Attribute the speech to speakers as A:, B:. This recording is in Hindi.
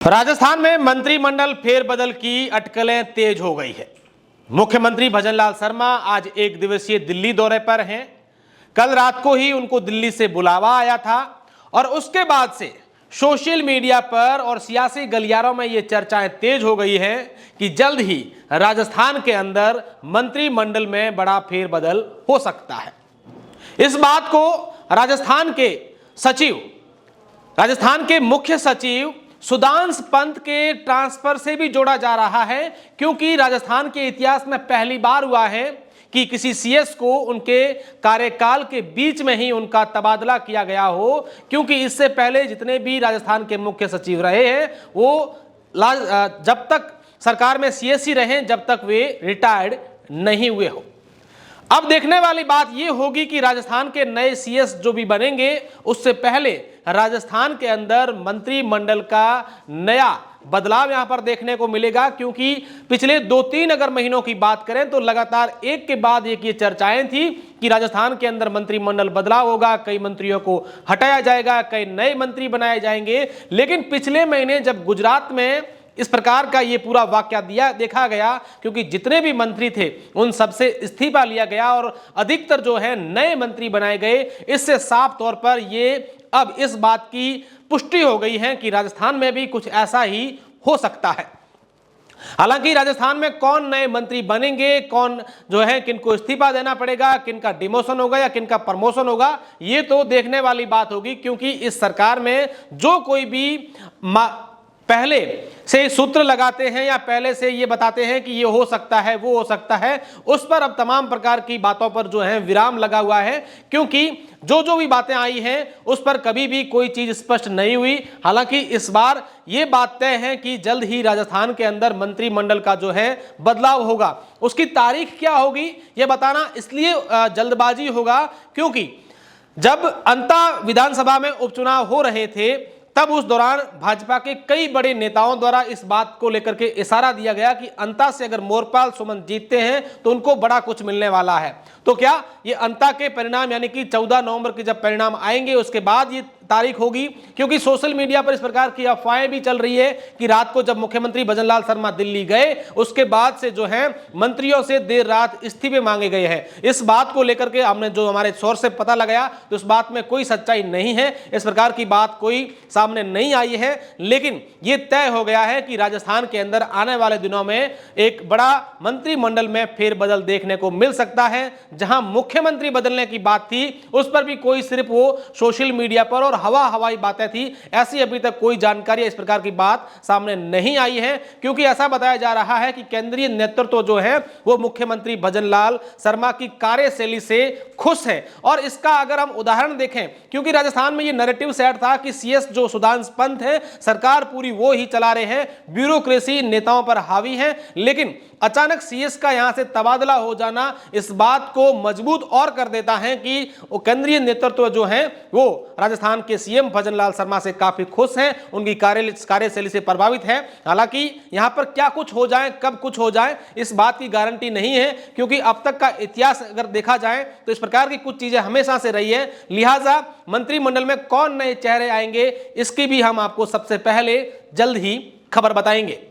A: राजस्थान में मंत्रिमंडल फेरबदल की अटकलें तेज हो गई है। मुख्यमंत्री भजनलाल शर्मा आज एक दिवसीय दिल्ली दौरे पर हैं। कल रात को ही उनको दिल्ली से बुलावा आया था और उसके बाद से सोशल मीडिया पर और सियासी गलियारों में ये चर्चाएं तेज हो गई हैं कि जल्द ही राजस्थान के अंदर मंत्रिमंडल में बड़ा फेरबदल हो सकता है। इस बात को राजस्थान के मुख्य सचिव सुधांशु पंत के ट्रांसफर से भी जोड़ा जा रहा है, क्योंकि राजस्थान के इतिहास में पहली बार हुआ है कि किसी सीएस को उनके कार्यकाल के बीच में ही उनका तबादला किया गया हो। क्योंकि इससे पहले जितने भी राजस्थान के मुख्य सचिव रहे हैं वो जब तक सरकार में सीएस ही रहे, जब तक वे रिटायर्ड नहीं हुए हो। अब देखने वाली बात यह होगी कि राजस्थान के नए सीएस जो भी बनेंगे उससे पहले राजस्थान के अंदर मंत्रिमंडल का नया बदलाव यहां पर देखने को मिलेगा। क्योंकि पिछले 2-3 अगर महीनों की बात करें तो लगातार एक के बाद एक ये चर्चाएं थी कि राजस्थान के अंदर मंत्रिमंडल बदलाव होगा, कई मंत्रियों को हटाया जाएगा, कई नए मंत्री बनाए जाएंगे। लेकिन पिछले महीने जब गुजरात में इस प्रकार का ये पूरा वाकया देखा गया, क्योंकि जितने भी मंत्री थे उन सबसे इस्तीफा लिया गया और अधिकतर जो है नए मंत्री बनाए गए। इससे साफ तौर पर ये अब इस बात की पुष्टि हो गई है कि राजस्थान में भी कुछ ऐसा ही हो सकता है। हालांकि राजस्थान में कौन नए मंत्री बनेंगे, कौन जो है किनको इस्तीफा देना पड़ेगा, किनका डिमोशन होगा या किनका प्रमोशन होगा, ये तो देखने वाली बात होगी। क्योंकि इस सरकार में जो कोई भी पहले से सूत्र लगाते हैं या पहले से ये बताते हैं कि ये हो सकता है, वो हो सकता है, उस पर अब तमाम प्रकार की बातों पर जो है विराम लगा हुआ है। क्योंकि जो भी बातें आई हैं उस पर कभी भी कोई चीज स्पष्ट नहीं हुई। हालांकि इस बार ये बात तय है कि जल्द ही राजस्थान के अंदर मंत्रिमंडल का जो है बदलाव होगा। उसकी तारीख क्या होगी ये बताना इसलिए जल्दबाजी होगा क्योंकि जब अंता विधानसभा में उपचुनाव हो रहे थे तब उस दौरान भाजपा के कई बड़े नेताओं द्वारा इस बात को लेकर के इशारा दिया गया कि अंता से अगर मोरपाल सुमन जीतते हैं तो उनको बड़ा कुछ मिलने वाला है। तो क्या ये अंता के परिणाम यानी कि 14 नवंबर के जब परिणाम आएंगे उसके बाद ये तारीख होगी? क्योंकि सोशल मीडिया पर इस प्रकार की अफवाहें भी चल रही है कि रात को जब मुख्यमंत्री भजनलाल शर्मा दिल्ली गए उसके बाद से जो है मंत्रियों से देर रात इस्तीफे मांगे गए हैं। इस बात को लेकर के हमने जो हमारे सोर्स से पता लगाया तो इस बात में कोई सच्चाई नहीं है, इस प्रकार की बात कोई सामने नहीं आई है। लेकिन यह तय हो गया है कि राजस्थान के अंदर आने वाले दिनों में एक बड़ा मंत्रिमंडल में फेरबदल देखने को मिल सकता है। जहां मुख्यमंत्री बदलने की बात थी उस पर भी कोई सिर्फ वो सोशल मीडिया पर और हवाई बातें थी, ऐसी अभी तक कोई जानकारी इस प्रकार की बात सामने नहीं आई है। क्योंकि ऐसा बताया जा रहा है कि केंद्रीय नेतृत्व जो है वो मुख्यमंत्री भजनलाल शर्मा की कार्यशैली से खुश है। और इसका अगर हम उदाहरण देखें, क्योंकि राजस्थान में ये नैरेटिव सेट था कि सीएस जो सुधांशु पंत है सरकार पूरी वो ही चला रहे हैं, ब्यूरोक्रेसी नेताओं पर हावी है। लेकिन अचानक सीएस का यहां से तबादला हो जाना इस बात को मजबूत और कर देता है कि वो केंद्रीय नेतृत्व जो है वो राजस्थान के सीएम भजनलाल शर्मा से काफी खुश हैं, उनकी कार्यशैली से प्रभावित है। हालांकि यहां पर क्या कुछ हो जाए, कब कुछ हो जाए, इस बात की गारंटी नहीं है। क्योंकि अब तक का इतिहास अगर देखा जाए तो इस प्रकार की कुछ चीजें हमेशा से रही है। लिहाजा मंत्रिमंडल में कौन नए चेहरे आएंगे इसकी भी हम आपको सबसे पहले जल्द ही खबर बताएंगे।